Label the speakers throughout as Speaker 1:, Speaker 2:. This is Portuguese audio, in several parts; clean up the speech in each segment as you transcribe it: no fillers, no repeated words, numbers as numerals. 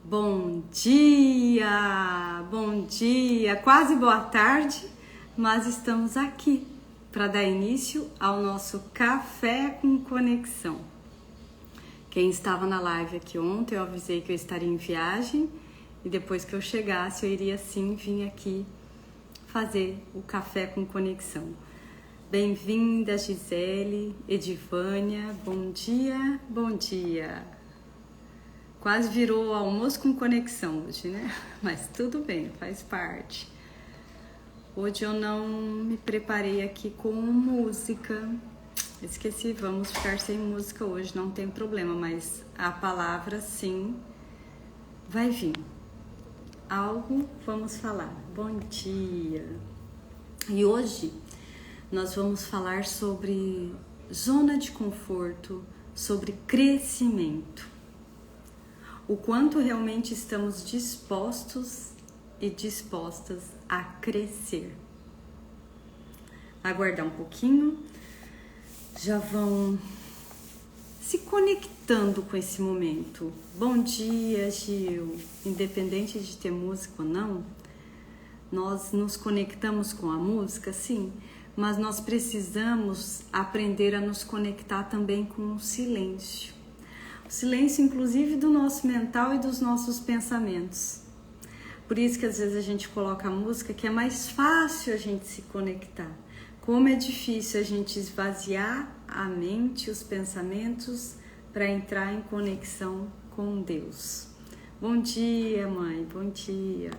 Speaker 1: Bom dia, quase boa tarde, mas estamos aqui para dar início ao nosso Café com Conexão. Quem estava na live aqui ontem, eu avisei que eu estaria em viagem e depois que eu chegasse eu iria sim vir aqui fazer o Café com Conexão. Bem-vinda Gisele, Edivânia, bom dia, bom dia. Quase virou almoço com conexão hoje, né? Mas tudo bem, faz parte. Hoje eu não me preparei aqui com música. Esqueci, vamos ficar sem música hoje, não tem problema, mas a palavra sim vai vir. Algo vamos falar. Bom dia. E hoje nós vamos falar sobre zona de conforto, sobre crescimento. O quanto realmente estamos dispostos e dispostas a crescer. Aguardar um pouquinho, já vão se conectando com esse momento. Bom dia, Gil. Independente de ter música ou não, nós nos conectamos com a música, sim, mas nós precisamos aprender a nos conectar também com o silêncio. O silêncio, inclusive, do nosso mental e dos nossos pensamentos. Por isso que às vezes a gente coloca a música, que é mais fácil a gente se conectar. Como é difícil a gente esvaziar a mente, os pensamentos, para entrar em conexão com Deus. Bom dia, mãe, bom dia.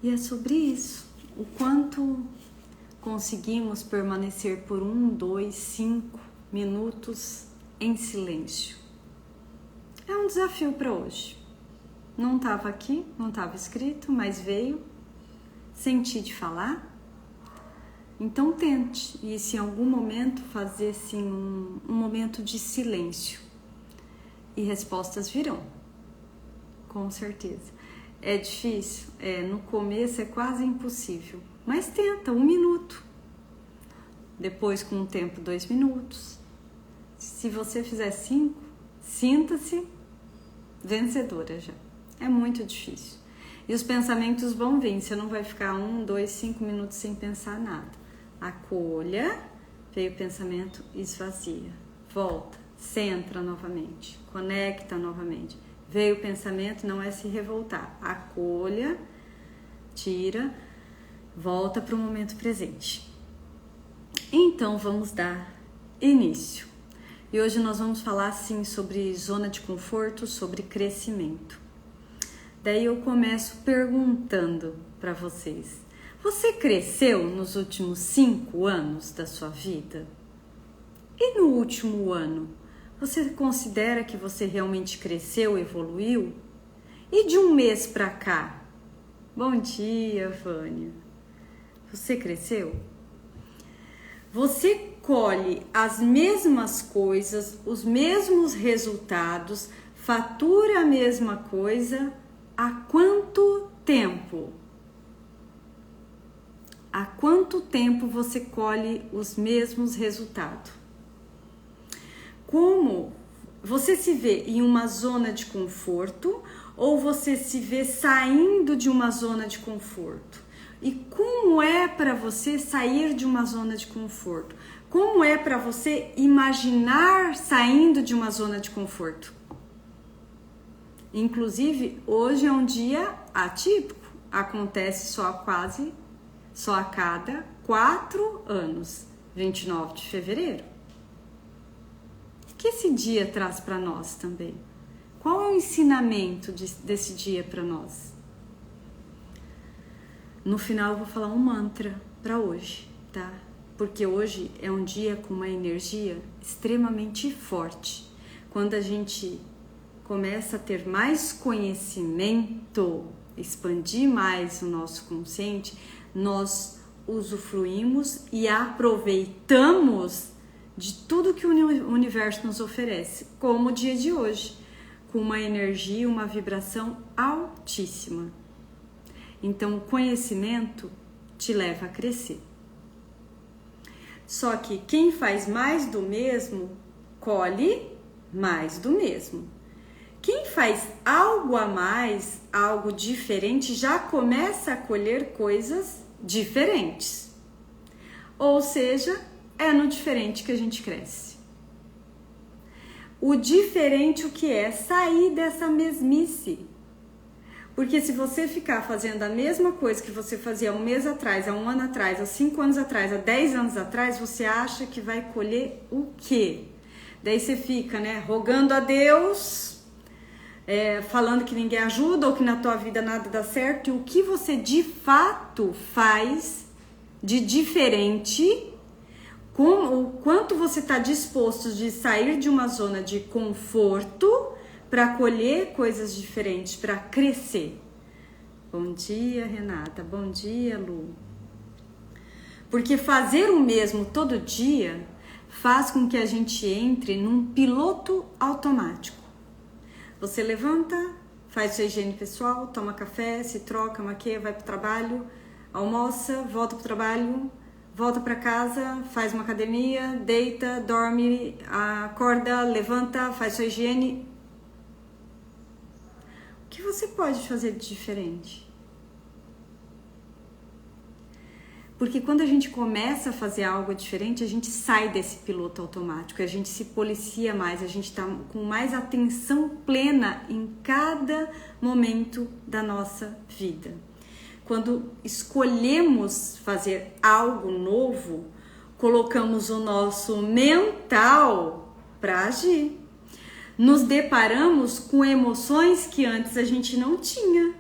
Speaker 1: E é sobre isso, o quanto conseguimos permanecer por 1, 2, 5 minutos em silêncio. É um desafio para hoje. Não estava aqui, não estava escrito, mas veio. Senti de falar. Então tente. E se em algum momento fazer assim, um momento de silêncio. E respostas virão. Com certeza. É difícil? No começo é quase impossível. Mas tenta, 1 minuto. Depois com o tempo 2 minutos. Se você fizer 5, sinta-se vencedora já. É muito difícil. E os pensamentos vão vir. Você não vai ficar 1, 2, 5 minutos sem pensar nada. Acolha, veio o pensamento, esvazia. Volta, centra novamente, conecta novamente. Veio o pensamento, não é se revoltar. Acolha, tira, volta para o momento presente. Então vamos dar início. E hoje nós vamos falar sim sobre zona de conforto, sobre crescimento. Daí eu começo perguntando para vocês: você cresceu nos últimos 5 anos da sua vida? E no último ano, você considera que você realmente cresceu, evoluiu? E de um mês para cá? Bom dia, Vânia. Você cresceu? Você colhe as mesmas coisas, os mesmos resultados, fatura a mesma coisa há quanto tempo? Há quanto tempo você colhe os mesmos resultados? Como você se vê em uma zona de conforto ou você se vê saindo de uma zona de conforto? E como é para você sair de uma zona de conforto? Como é para você imaginar saindo de uma zona de conforto? Inclusive, hoje é um dia atípico. Acontece só a cada 4 anos, 29 de fevereiro. O que esse dia traz para nós também? Qual é o ensinamento desse dia para nós? No final eu vou falar um mantra para hoje, tá? Porque hoje é um dia com uma energia extremamente forte. Quando a gente começa a ter mais conhecimento, expandir mais o nosso consciente, nós usufruímos e aproveitamos de tudo que o universo nos oferece, como o dia de hoje, com uma energia, uma vibração altíssima. Então, o conhecimento te leva a crescer. Só que quem faz mais do mesmo, colhe mais do mesmo. Quem faz algo a mais, algo diferente, já começa a colher coisas diferentes. Ou seja, é no diferente que a gente cresce. O diferente, o que é? Sair dessa mesmice. Porque se você ficar fazendo a mesma coisa que você fazia há um mês atrás, há um ano atrás, há 5 anos atrás, há 10 anos atrás, você acha que vai colher o quê? Daí você fica, rogando a Deus, falando que ninguém ajuda ou que na tua vida nada dá certo. E o que você de fato faz de diferente, o quanto você está disposto de sair de uma zona de conforto para colher coisas diferentes, para crescer. Bom dia, Renata. Bom dia, Lu. Porque fazer o mesmo todo dia faz com que a gente entre num piloto automático. Você levanta, faz sua higiene pessoal, toma café, se troca, maquia, vai para o trabalho, almoça, volta para o trabalho, volta para casa, faz uma academia, deita, dorme, acorda, levanta, faz sua higiene. O que você pode fazer de diferente? Porque quando a gente começa a fazer algo diferente, a gente sai desse piloto automático, a gente se policia mais, a gente está com mais atenção plena em cada momento da nossa vida. Quando escolhemos fazer algo novo, colocamos o nosso mental para agir. Nos deparamos com emoções que antes a gente não tinha.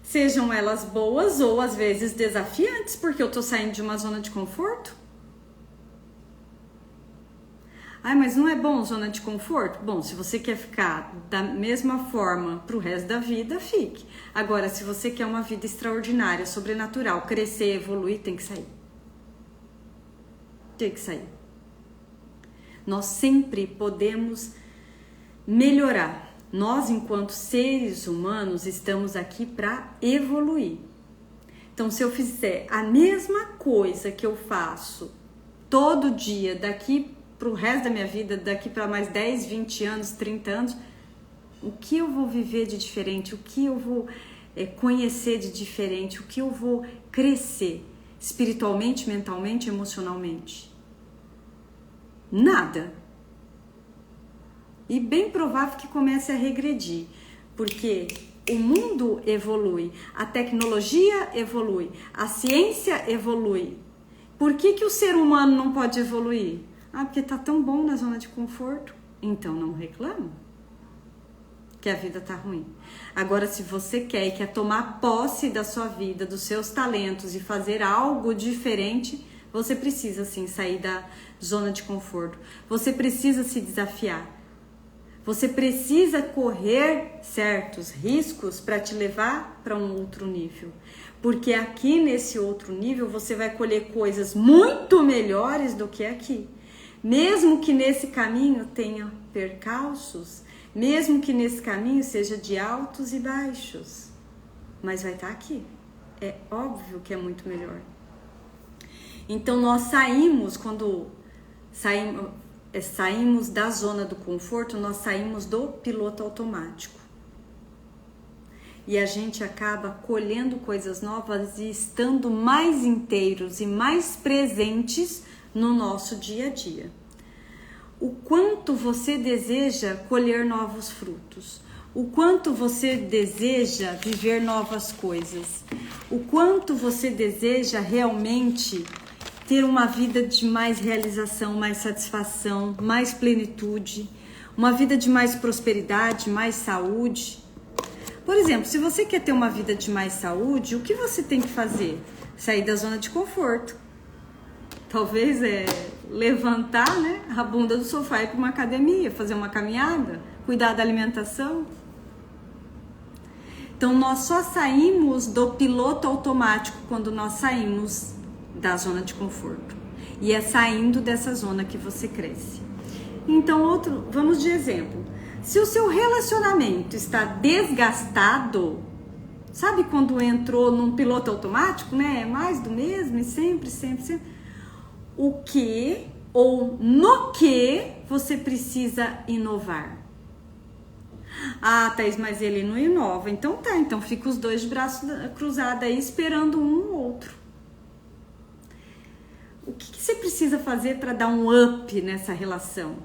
Speaker 1: Sejam elas boas ou às vezes desafiantes, porque eu tô saindo de uma zona de conforto. Ai, mas não é bom zona de conforto? Bom, se você quer ficar da mesma forma pro resto da vida, fique. Agora, se você quer uma vida extraordinária, sobrenatural, crescer, evoluir, tem que sair. Tem que sair. Nós sempre podemos melhorar. Nós, enquanto seres humanos, estamos aqui para evoluir. Então, se eu fizer a mesma coisa que eu faço todo dia, daqui pro resto da minha vida, daqui para mais 10, 20 anos, 30 anos, o que eu vou viver de diferente? O que eu vou conhecer de diferente? O que eu vou crescer espiritualmente, mentalmente, emocionalmente? Nada. E bem provável que comece a regredir, porque o mundo evolui, a tecnologia evolui, a ciência evolui. Por que o ser humano não pode evoluir? Ah, porque tá tão bom na zona de conforto. Então não reclama que a vida tá ruim. Agora, se você quer e quer tomar posse da sua vida, dos seus talentos e fazer algo diferente, você precisa sim sair da zona de conforto. Você precisa se desafiar. Você precisa correr certos riscos para te levar para um outro nível. Porque aqui nesse outro nível você vai colher coisas muito melhores do que aqui. Mesmo que nesse caminho tenha percalços, mesmo que nesse caminho seja de altos e baixos, mas vai estar aqui. É óbvio que é muito melhor. Então nós saímos da zona do conforto, nós saímos do piloto automático. E a gente acaba colhendo coisas novas e estando mais inteiros e mais presentes no nosso dia a dia. O quanto você deseja colher novos frutos, o quanto você deseja viver novas coisas, o quanto você deseja realmente ter uma vida de mais realização, mais satisfação, mais plenitude, uma vida de mais prosperidade, mais saúde. Por exemplo, se você quer ter uma vida de mais saúde, o que você tem que fazer? Sair da zona de conforto. Talvez levantar, a bunda do sofá e ir para uma academia, fazer uma caminhada, cuidar da alimentação. Então, nós só saímos do piloto automático quando nós saímos da zona de conforto. E é saindo dessa zona que você cresce. Então, vamos de exemplo. Se o seu relacionamento está desgastado, sabe quando entrou num piloto automático, mais do mesmo e sempre. O que ou no que você precisa inovar? Ah, Thaís, mas ele não inova. Então tá, então fica os dois de braços cruzados aí esperando um ou outro. O que você precisa fazer para dar um up nessa relação?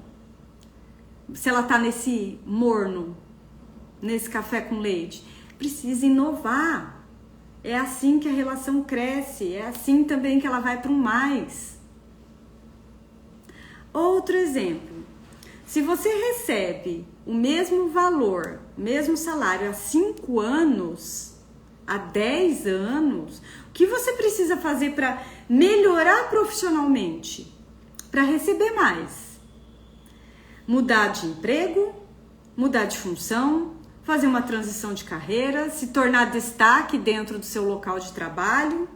Speaker 1: Se ela tá nesse morno, nesse café com leite, precisa inovar. É assim que a relação cresce, é assim também que ela vai para um mais. Outro exemplo, se você recebe o mesmo valor, o mesmo salário há 5 anos, há 10 anos, o que você precisa fazer para melhorar profissionalmente, para receber mais? Mudar de emprego, mudar de função, fazer uma transição de carreira, se tornar destaque dentro do seu local de trabalho,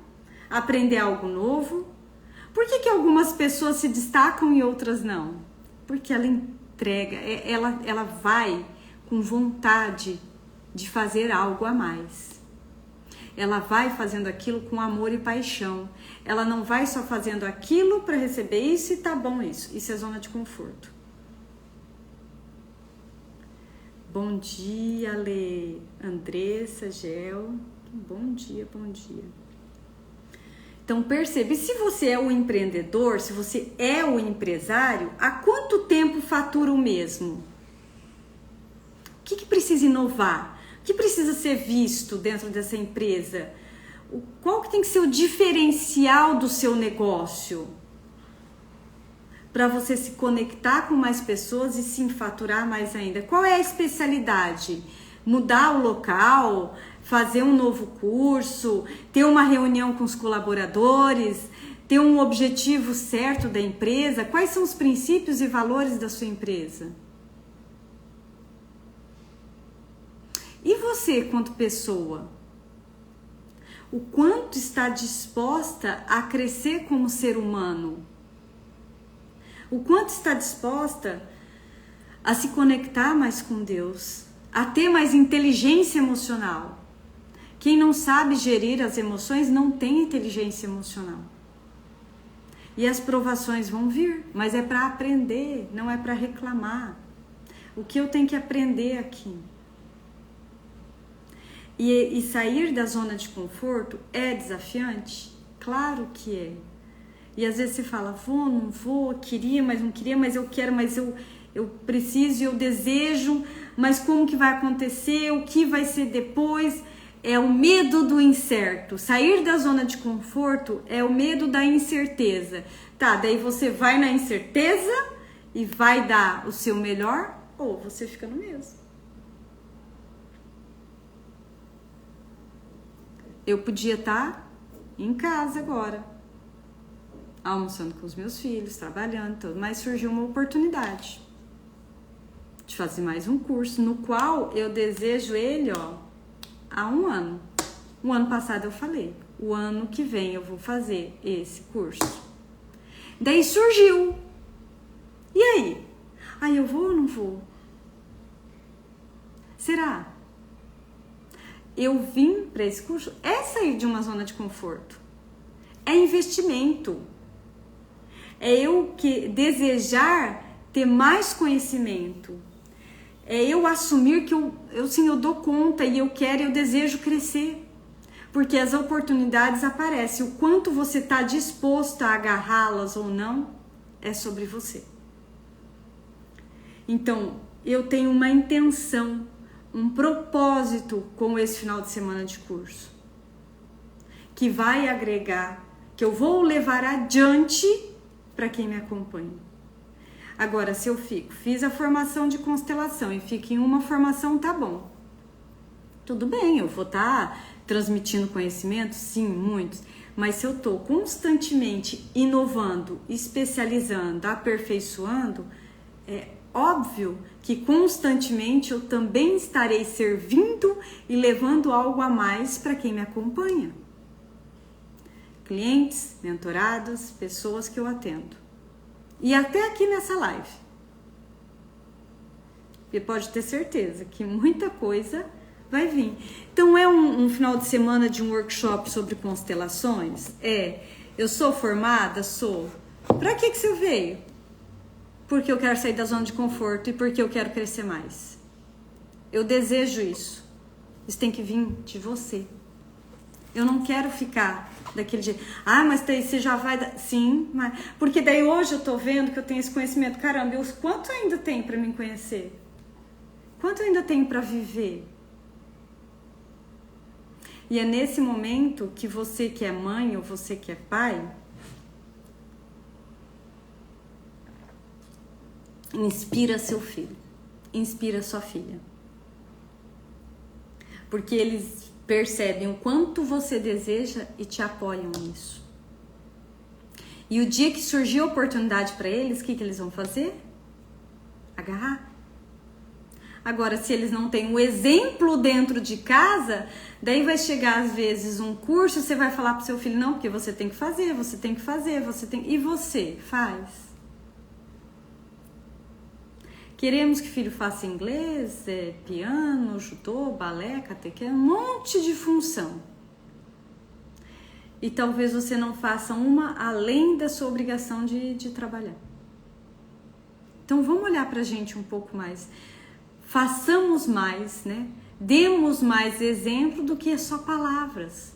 Speaker 1: aprender algo novo. Por que algumas pessoas se destacam e outras não? Porque ela entrega, ela vai com vontade de fazer algo a mais. Ela vai fazendo aquilo com amor e paixão. Ela não vai só fazendo aquilo para receber isso e tá bom isso. Isso é zona de conforto. Bom dia, Lê. Andressa, Gel. Bom dia, bom dia. Então percebe, se você é o empreendedor, se você é o empresário, há quanto tempo fatura o mesmo? O que precisa inovar? O que precisa ser visto dentro dessa empresa? Qual que tem que ser o diferencial do seu negócio? Para você se conectar com mais pessoas e sim faturar mais ainda. Qual é a especialidade? Mudar o local, fazer um novo curso, ter uma reunião com os colaboradores, ter um objetivo certo da empresa? Quais são os princípios e valores da sua empresa? E você, quanto pessoa? O quanto está disposta a crescer como ser humano? O quanto está disposta a se conectar mais com Deus, a ter mais inteligência emocional? Quem não sabe gerir as emoções não tem inteligência emocional. E as provações vão vir, mas é para aprender, não é para reclamar. O que eu tenho que aprender aqui? E sair da zona de conforto é desafiante? Claro que é. E às vezes você fala, vou, não vou, queria, mas não queria, mas eu quero, mas eu preciso, eu desejo, mas como que vai acontecer, o que vai ser depois? É o medo do incerto. Sair da zona de conforto é o medo da incerteza. Tá, daí você vai na incerteza e vai dar o seu melhor, ou você fica no mesmo. Eu podia estar em casa agora, almoçando com os meus filhos, trabalhando, tudo, mas surgiu uma oportunidade de fazer mais um curso, no qual eu desejo ele, há 1 ano. O ano passado eu falei, o ano que vem eu vou fazer esse curso. Daí surgiu. E aí? Aí eu vou ou não vou? Será? Eu vim para esse curso, é sair de uma zona de conforto. É investimento. É eu que desejar ter mais conhecimento. É eu assumir que eu dou conta e eu quero e eu desejo crescer. Porque as oportunidades aparecem. O quanto você está disposto a agarrá-las ou não, é sobre você. Então, eu tenho uma intenção, um propósito com esse final de semana de curso. Que vai agregar, que eu vou levar adiante para quem me acompanha. Agora, se eu fiz a formação de constelação e fico em uma formação, tá bom. Tudo bem, eu vou estar transmitindo conhecimento, sim, muitos. Mas se eu estou constantemente inovando, especializando, aperfeiçoando, é óbvio que constantemente eu também estarei servindo e levando algo a mais para quem me acompanha. Clientes, mentorados, pessoas que eu atendo. E até aqui nessa live. E pode ter certeza que muita coisa vai vir. Então é um final de semana de um workshop sobre constelações? Eu sou formada? Sou. Pra que você veio? Porque eu quero sair da zona de conforto e porque eu quero crescer mais. eu desejo isso. Isso tem que vir de você. Eu não quero ficar daquele jeito. Ah, mas daí você já vai... Sim, mas... Porque daí hoje eu tô vendo que eu tenho esse conhecimento. Caramba, quanto ainda tem para me conhecer? Quanto eu ainda tenho para viver? E é nesse momento que você que é mãe ou você que é pai, inspira seu filho, inspira sua filha. Porque eles percebem o quanto você deseja e te apoiam nisso. E o dia que surgir a oportunidade para eles, o que eles vão fazer? Agarrar. Agora, se eles não têm o exemplo dentro de casa, daí vai chegar às vezes um curso, você vai falar pro seu filho, não, porque você tem que fazer, você tem que fazer, você tem... E você faz? Queremos que filho faça inglês, piano, judô, balé, catequese, um monte de função. E talvez você não faça uma além da sua obrigação de trabalhar. Então vamos olhar pra gente um pouco mais. Façamos mais, né? Demos mais exemplo do que só palavras.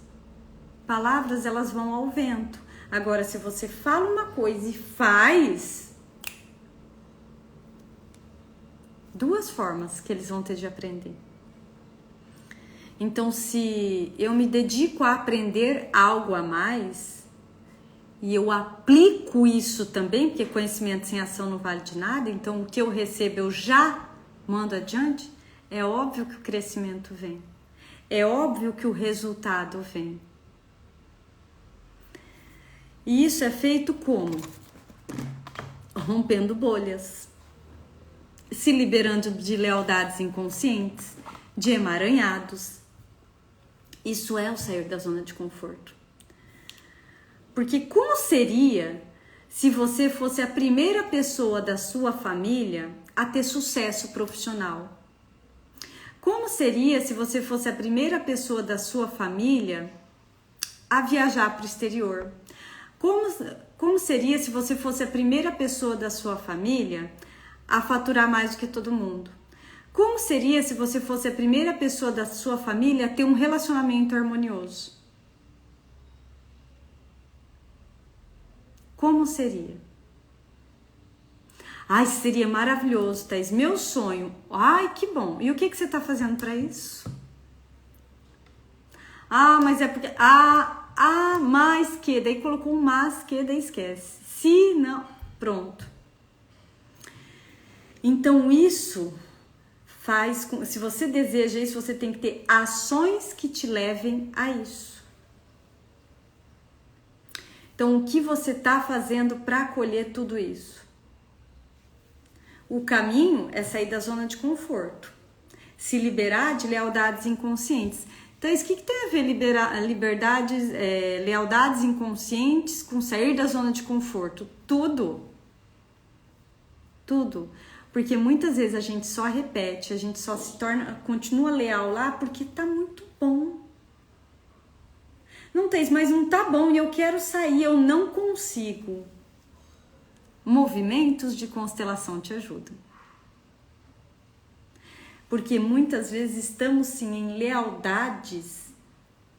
Speaker 1: Palavras, elas vão ao vento. Agora, se você fala uma coisa e faz... Duas formas que eles vão ter de aprender. Então, se eu me dedico a aprender algo a mais e eu aplico isso também, porque conhecimento sem ação não vale de nada, então o que eu recebo eu já mando adiante, é óbvio que o crescimento vem. É óbvio que o resultado vem. E isso é feito como? Rompendo bolhas. Se liberando de lealdades inconscientes, de emaranhados. Isso é o sair da zona de conforto. Porque como seria se você fosse a primeira pessoa da sua família a ter sucesso profissional? Como seria se você fosse a primeira pessoa da sua família a viajar para o exterior? Como seria se você fosse a primeira pessoa da sua família a faturar mais do que todo mundo? Como seria se você fosse a primeira pessoa da sua família a ter um relacionamento harmonioso? Como seria? Ai, seria maravilhoso, Thaís, meu sonho. Ai, que bom. E o que você está fazendo para isso? Ah, mas é porque... mas que... Daí colocou um mas que, daí esquece. Se não... Pronto. Então, isso faz... Se você deseja isso, você tem que ter ações que te levem a isso. Então, o que você está fazendo para colher tudo isso? O caminho é sair da zona de conforto. Se liberar de lealdades inconscientes. Então, isso, o que tem a ver lealdades inconscientes com sair da zona de conforto? Tudo. Tudo. Porque muitas vezes a gente só repete, a gente só continua leal lá porque tá muito bom. Não tem, mas não tá bom e eu quero sair, eu não consigo. Movimentos de constelação te ajudam. Porque muitas vezes estamos sim em lealdades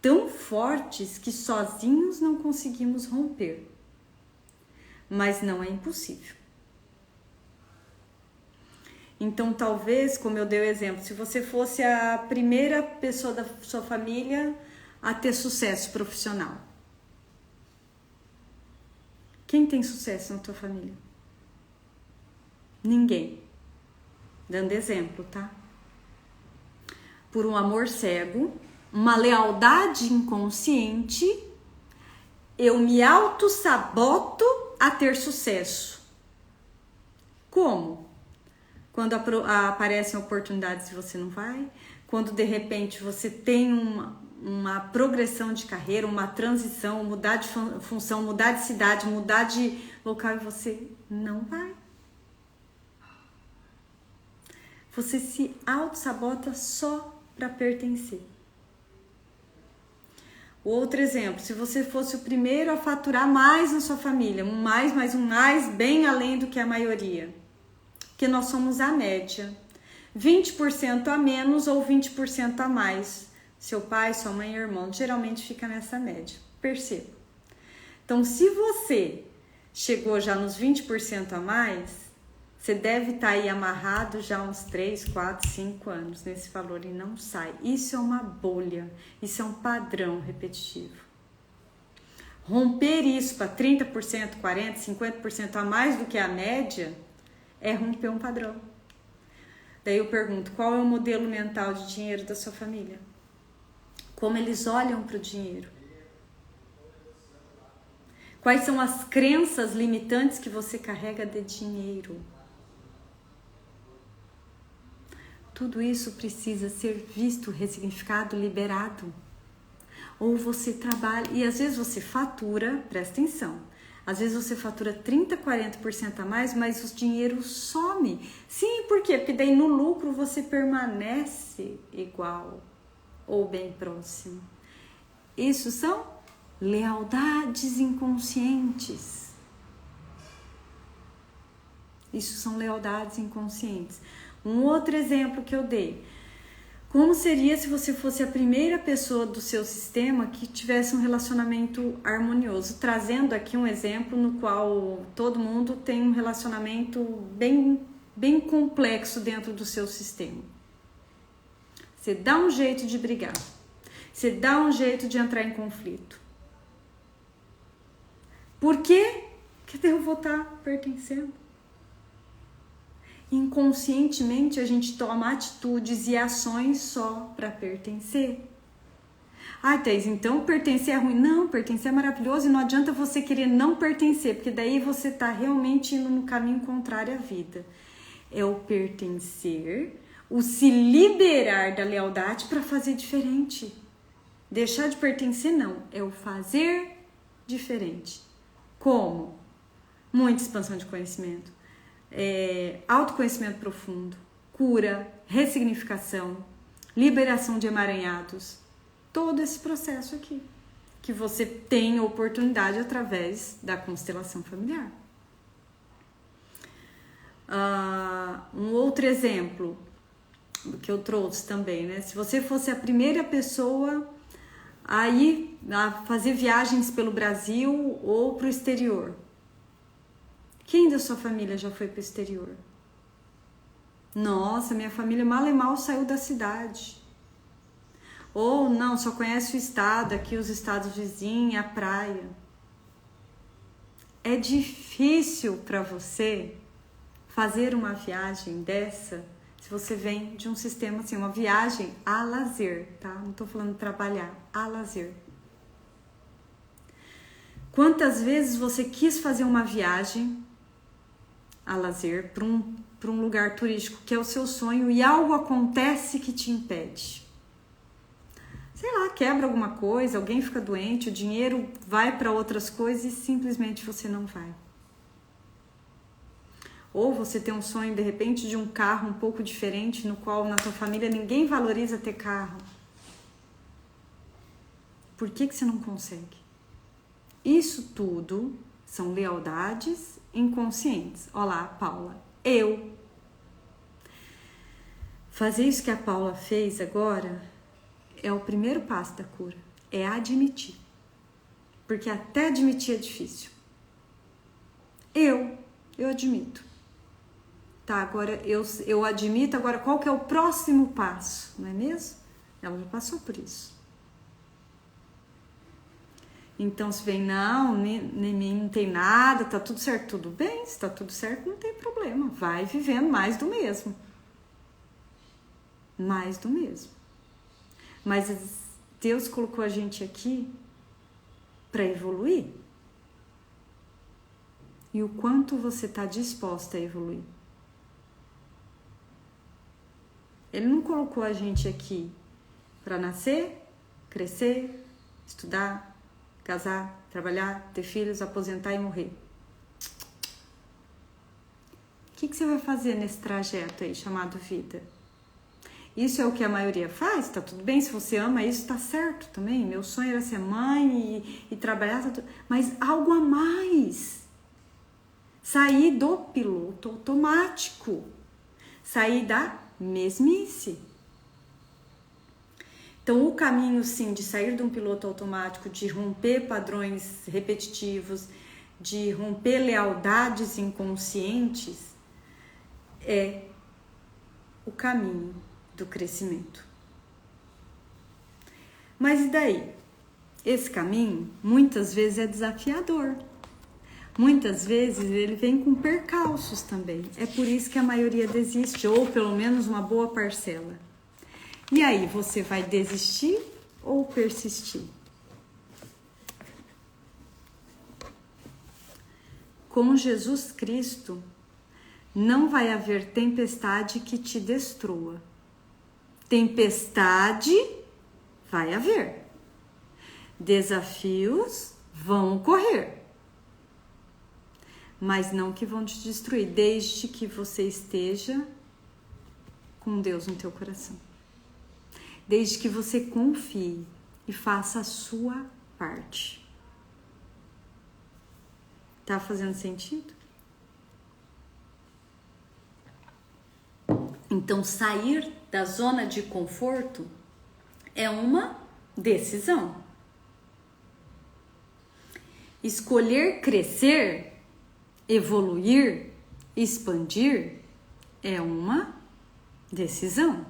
Speaker 1: tão fortes que sozinhos não conseguimos romper. Mas não é impossível. Então, talvez, como eu dei o exemplo, se você fosse a primeira pessoa da sua família a ter sucesso profissional. Quem tem sucesso na tua família? Ninguém. Dando exemplo, tá? Por um amor cego, uma lealdade inconsciente, eu me auto-saboto a ter sucesso. Como? Quando aparecem oportunidades e você não vai, quando de repente você tem uma progressão de carreira, uma transição, mudar de função, mudar de cidade, mudar de local e você não vai. Você se auto-sabota só para pertencer. Outro exemplo, se você fosse o primeiro a faturar mais na sua família, um mais, bem além do que a maioria. Porque nós somos a média. 20% a menos ou 20% a mais. Seu pai, sua mãe e irmão, geralmente fica nessa média. Perceba. Então, se você chegou já nos 20% a mais, você deve estar aí amarrado já uns 3, 4, 5 anos nesse valor e não sai. Isso é uma bolha, isso é um padrão repetitivo. Romper isso para 30%, 40%, 50% a mais do que a média é romper um padrão. Daí eu pergunto, qual é o modelo mental de dinheiro da sua família? Como eles olham para o dinheiro? Quais são as crenças limitantes que você carrega de dinheiro? Tudo isso precisa ser visto, ressignificado, liberado. Ou você trabalha, e às vezes você fatura, presta atenção, às vezes você fatura 30%, 40% a mais, mas o dinheiro some. Sim, por quê? Porque daí no lucro você permanece igual ou bem próximo. Isso são lealdades inconscientes. Isso são lealdades inconscientes. Um outro exemplo que eu dei. Como seria se você fosse a primeira pessoa do seu sistema que tivesse um relacionamento harmonioso? Trazendo aqui um exemplo no qual todo mundo tem um relacionamento bem complexo dentro do seu sistema. Você dá um jeito de brigar. Você dá um jeito de entrar em conflito. Por quê? Porque eu vou estar pertencendo. Inconscientemente a gente toma atitudes e ações só para pertencer. Ah, Thaís, então pertencer é ruim? Não, pertencer é maravilhoso e não adianta você querer não pertencer, porque daí você está realmente indo no caminho contrário à vida. É o pertencer, o se liberar da lealdade para fazer diferente. Deixar de pertencer não, é o fazer diferente. Como? Muita expansão de conhecimento. Autoconhecimento profundo, cura, ressignificação, liberação de emaranhados, todo esse processo aqui, que você tem oportunidade através da constelação familiar. Um outro exemplo que eu trouxe também, né? Se você fosse a primeira pessoa a ir a fazer viagens pelo Brasil ou para o exterior, quem da sua família já foi para o exterior? Nossa, minha família mal e mal saiu da cidade. Ou não, só conhece o estado, aqui os estados vizinhos, a praia. É difícil para você fazer uma viagem dessa se você vem de um sistema assim, uma viagem a lazer, tá? Não tô falando trabalhar, a lazer. Quantas vezes você quis fazer uma viagem a lazer para um lugar turístico que é o seu sonho e algo acontece que te impede? Sei lá, quebra alguma coisa, alguém fica doente, o dinheiro vai para outras coisas e simplesmente você não vai. Ou você tem um sonho de repente de um carro um pouco diferente, no qual na tua família ninguém valoriza ter carro. Por que você não consegue? Isso tudo são lealdades inconscientes. Olá, Paula. Fazer isso que a Paula fez agora é o primeiro passo da cura. É admitir. Porque até admitir é difícil. Eu admito. Tá, agora eu admito, agora qual que é o próximo passo, não é mesmo? Ela já passou por isso. Então, se vem, não tem nada, tá tudo certo, tudo bem, se tá tudo certo, não tem problema, vai vivendo mais do mesmo. Mais do mesmo. Mas Deus colocou a gente aqui para evoluir. E o quanto você tá disposta a evoluir. Ele não colocou a gente aqui para nascer, crescer, estudar, casar, trabalhar, ter filhos, aposentar e morrer. O que você vai fazer nesse trajeto aí chamado vida? Isso é o que a maioria faz? Tá tudo bem, se você ama isso, tá certo também. Meu sonho era ser mãe e trabalhar, mas algo a mais. Sair do piloto automático. sair da mesmice. Então, o caminho, sim, de sair de um piloto automático, de romper padrões repetitivos, de romper lealdades inconscientes, é o caminho do crescimento. Mas e daí? Esse caminho, muitas vezes, é desafiador. Muitas vezes, ele vem com percalços também. É por isso que a maioria desiste, ou pelo menos uma boa parcela. E aí, você vai desistir ou persistir? Com Jesus Cristo, não vai haver tempestade que te destrua. Tempestade vai haver. Desafios vão ocorrer. Mas não que vão te destruir, desde que você esteja com Deus no teu coração. Desde que você confie e faça a sua parte. Tá fazendo sentido? Então, sair da zona de conforto é uma decisão. Escolher crescer, evoluir, expandir é uma decisão.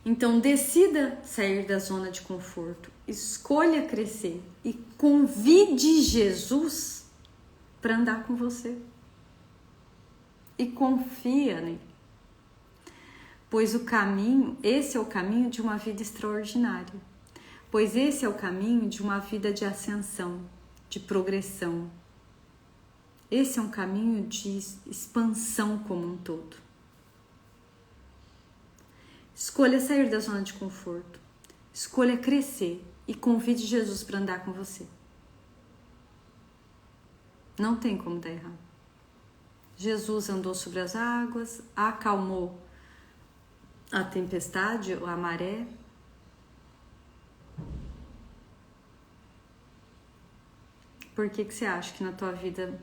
Speaker 1: Então, decida sair da zona de conforto, escolha crescer e convide Jesus para andar com você. E confia nele. Pois esse é o caminho de uma vida extraordinária. Pois esse é o caminho de uma vida de ascensão, de progressão. Esse é um caminho de expansão como um todo. Escolha sair da zona de conforto. Escolha crescer e convide Jesus para andar com você. Não tem como dar errado. Jesus andou sobre as águas, acalmou a tempestade, a maré. Por que você acha que na tua vida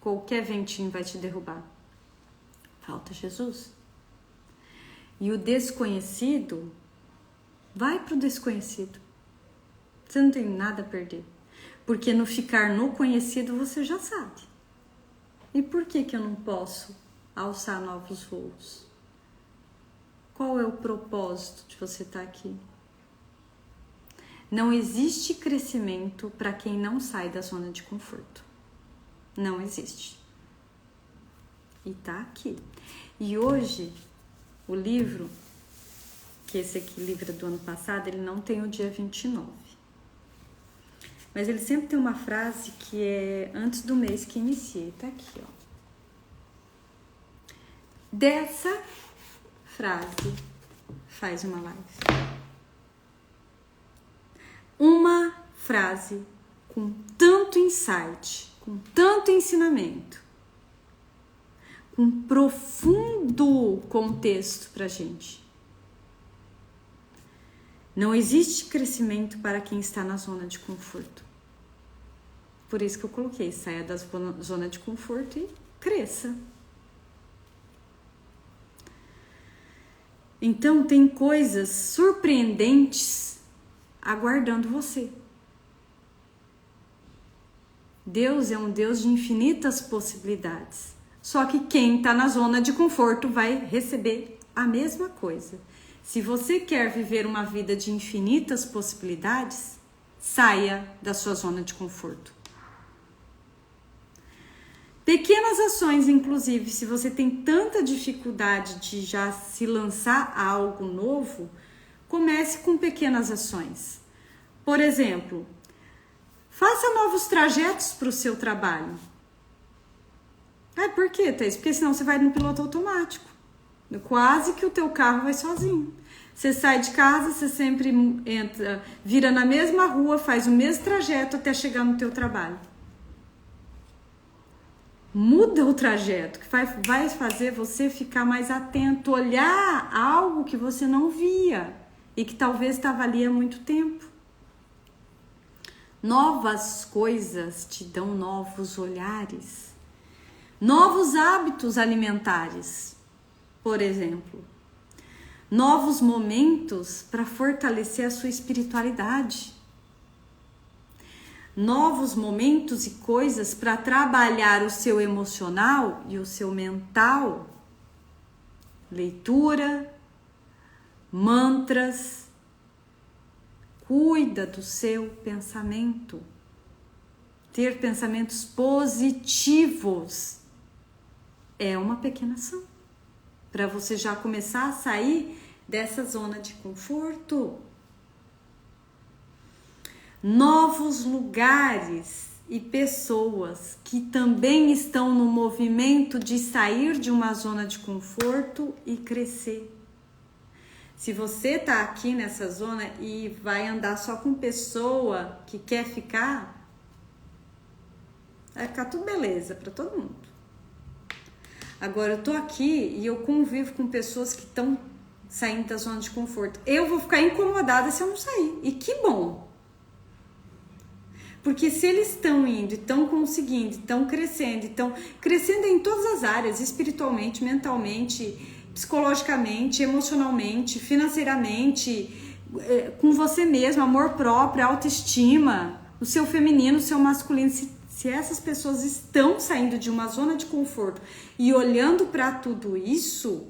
Speaker 1: qualquer ventinho vai te derrubar? Falta Jesus. E o desconhecido, vai para o desconhecido. Você não tem nada a perder. Porque no ficar no conhecido você já sabe. E por que eu não posso alçar novos voos? Qual é o propósito de você estar aqui? Não existe crescimento para quem não sai da zona de conforto. Não existe. E tá aqui. E hoje, o livro, que esse aqui, livro do ano passado, ele não tem o dia 29. Mas ele sempre tem uma frase que é antes do mês que iniciei. Tá aqui, ó. Dessa frase, faz uma live. Uma frase com tanto insight, com tanto ensinamento, com profundo contexto pra gente. Não existe crescimento para quem está na zona de conforto. Por isso que eu coloquei, saia da zona de conforto e cresça. Então tem coisas surpreendentes aguardando você. Deus é um Deus de infinitas possibilidades. Só que quem está na zona de conforto vai receber a mesma coisa. Se você quer viver uma vida de infinitas possibilidades, saia da sua zona de conforto. Pequenas ações, inclusive, se você tem tanta dificuldade de já se lançar a algo novo, comece com pequenas ações. Por exemplo, faça novos trajetos para o seu trabalho. Por quê, Thaís? Porque senão você vai no piloto automático. Quase que o teu carro vai sozinho. Você sai de casa, você sempre entra, vira na mesma rua, faz o mesmo trajeto até chegar no teu trabalho. Muda o trajeto, que vai fazer você ficar mais atento, olhar algo que você não via e que talvez estava ali há muito tempo. Novas coisas te dão novos olhares. Novos hábitos alimentares, por exemplo. Novos momentos para fortalecer a sua espiritualidade. Novos momentos e coisas para trabalhar o seu emocional e o seu mental. Leitura, mantras. Cuida do seu pensamento. Ter pensamentos positivos é uma pequena ação para você já começar a sair dessa zona de conforto. Novos lugares e pessoas que também estão no movimento de sair de uma zona de conforto e crescer. Se você tá aqui nessa zona e vai andar só com pessoa que quer ficar, vai ficar tudo beleza para todo mundo. Agora eu tô aqui e eu convivo com pessoas que estão saindo da zona de conforto. Eu vou ficar incomodada se eu não sair. E que bom! Porque se eles estão indo, estão conseguindo, estão crescendo em todas as áreas, espiritualmente, mentalmente, psicologicamente, emocionalmente, financeiramente, com você mesmo, amor próprio, autoestima, o seu feminino, o seu masculino. Se essas pessoas estão saindo de uma zona de conforto e olhando para tudo isso,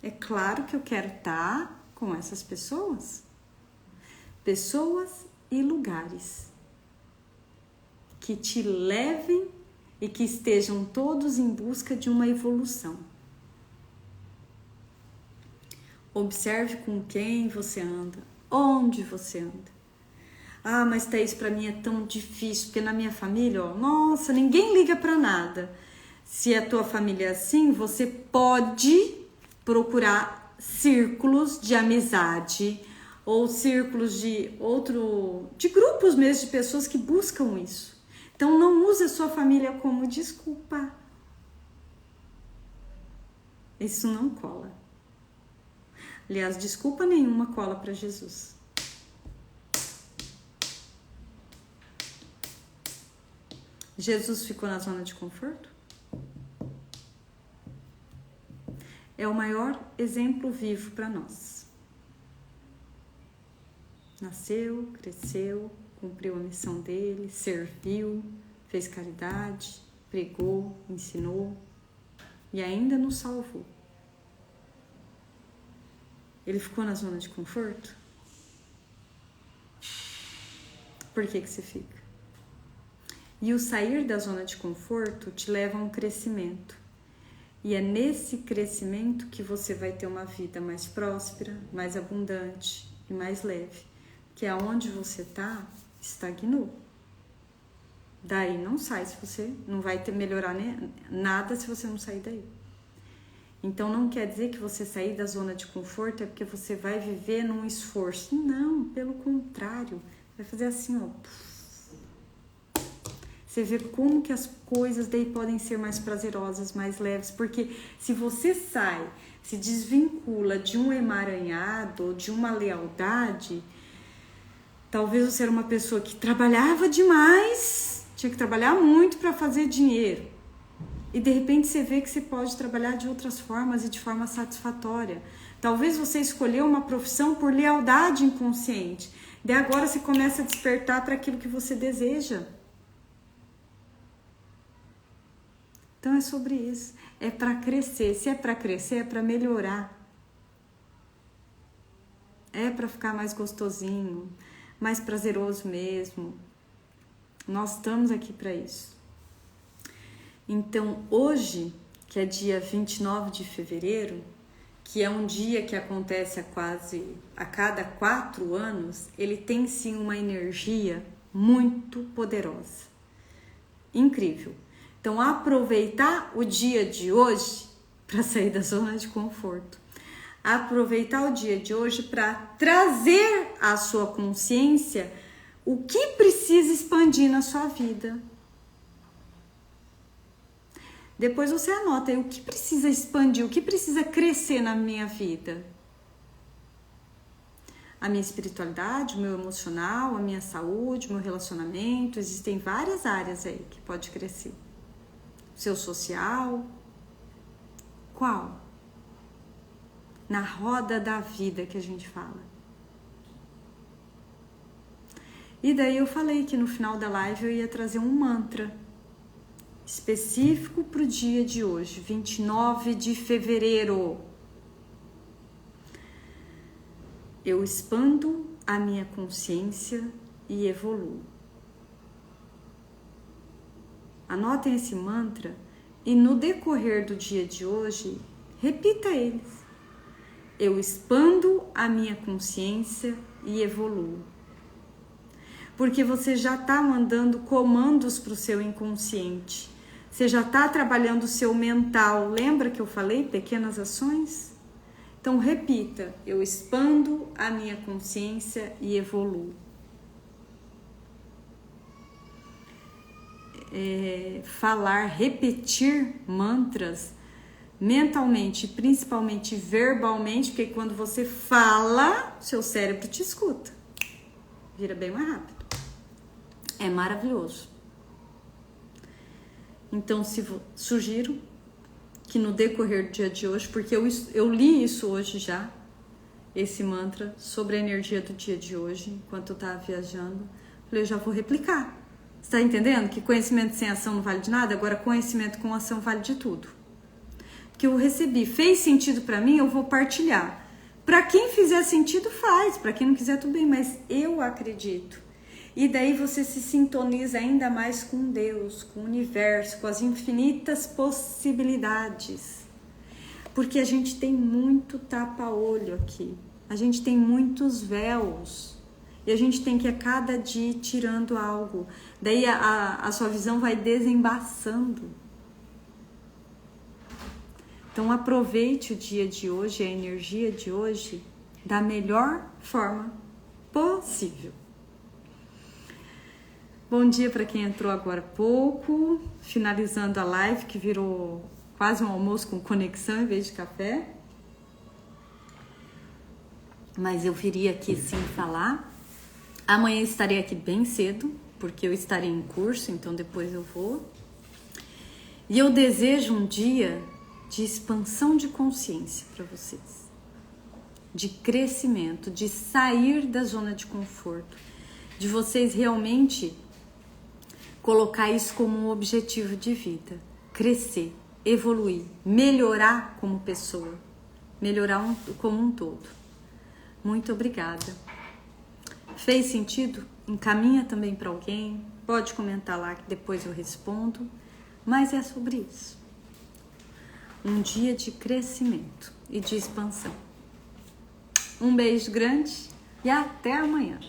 Speaker 1: é claro que eu quero estar com essas pessoas. Pessoas e lugares que te levem e que estejam todos em busca de uma evolução. Observe com quem você anda, onde você anda. Ah, mas Thaís, pra mim é tão difícil, porque na minha família, ó, nossa, ninguém liga pra nada. Se a tua família é assim, você pode procurar círculos de amizade ou círculos de grupos mesmo de pessoas que buscam isso. Então não use a sua família como desculpa. Isso não cola. Aliás, desculpa nenhuma cola para Jesus. Jesus ficou na zona de conforto? É o maior exemplo vivo para nós. Nasceu, cresceu, cumpriu a missão dele, serviu, fez caridade, pregou, ensinou e ainda nos salvou. Ele ficou na zona de conforto? Por que você fica? E o sair da zona de conforto te leva a um crescimento. E é nesse crescimento que você vai ter uma vida mais próspera, mais abundante e mais leve. Que é onde você está, estagnou. Daí não sai, se você não vai melhorar nada se você não sair daí. Então não quer dizer que você sair da zona de conforto é porque você vai viver num esforço. Não, pelo contrário. Vai fazer assim, ó. Você vê como que as coisas daí podem ser mais prazerosas, mais leves. Porque se você sai, se desvincula de um emaranhado, de uma lealdade, talvez você era uma pessoa que trabalhava demais, tinha que trabalhar muito para fazer dinheiro. E de repente você vê que você pode trabalhar de outras formas e de forma satisfatória. Talvez você escolheu uma profissão por lealdade inconsciente. Daí agora você começa a despertar para aquilo que você deseja. Então é sobre isso. É para crescer. Se é para crescer, é para melhorar. É para ficar mais gostosinho, mais prazeroso mesmo. Nós estamos aqui para isso. Então, hoje, que é dia 29 de fevereiro, que é um dia que acontece a cada 4 anos, ele tem sim uma energia muito poderosa. Incrível. Então, aproveitar o dia de hoje para sair da zona de conforto. Aproveitar o dia de hoje para trazer à sua consciência o que precisa expandir na sua vida. Depois você anota aí o que precisa expandir, o que precisa crescer na minha vida. A minha espiritualidade, o meu emocional, a minha saúde, o meu relacionamento. Existem várias áreas aí que pode crescer. Seu social? Qual? Na roda da vida que a gente fala. E daí eu falei que no final da live eu ia trazer um mantra específico para o dia de hoje, 29 de fevereiro. Eu expando a minha consciência e evoluo. Anotem esse mantra e no decorrer do dia de hoje, repita eles. Eu expando a minha consciência e evoluo. Porque você já está mandando comandos para o seu inconsciente. Você já está trabalhando o seu mental. Lembra que eu falei pequenas ações? Então repita, eu expando a minha consciência e evoluo. Falar, repetir mantras mentalmente, principalmente verbalmente, porque quando você fala, seu cérebro te escuta. Vira bem mais rápido. É maravilhoso. Então, sugiro que no decorrer do dia de hoje, porque eu li isso hoje já, esse mantra sobre a energia do dia de hoje, enquanto eu estava viajando, falei, eu já vou replicar. Você está entendendo que conhecimento sem ação não vale de nada? Agora conhecimento com ação vale de tudo. Que eu recebi, fez sentido para mim, eu vou partilhar. Para quem fizer sentido, faz. Para quem não quiser, tudo bem, mas eu acredito. E daí você se sintoniza ainda mais com Deus, com o universo, com as infinitas possibilidades. Porque a gente tem muito tapa-olho aqui. A gente tem muitos véus. E a gente tem que a cada dia ir tirando algo. Daí a sua visão vai desembaçando. Então aproveite o dia de hoje, a energia de hoje, da melhor forma possível. Bom dia para quem entrou agora há pouco, finalizando a live que virou quase um almoço com conexão em vez de café. Mas eu viria aqui sim falar. Amanhã estarei aqui bem cedo, porque eu estarei em curso, então depois eu vou. E eu desejo um dia de expansão de consciência para vocês, de crescimento, de sair da zona de conforto, de vocês realmente colocar isso como um objetivo de vida, crescer, evoluir, melhorar como pessoa, melhorar como um todo. Muito obrigada. Fez sentido? Encaminha também para alguém, pode comentar lá que depois eu respondo, mas é sobre isso. Um dia de crescimento e de expansão. Um beijo grande e até amanhã.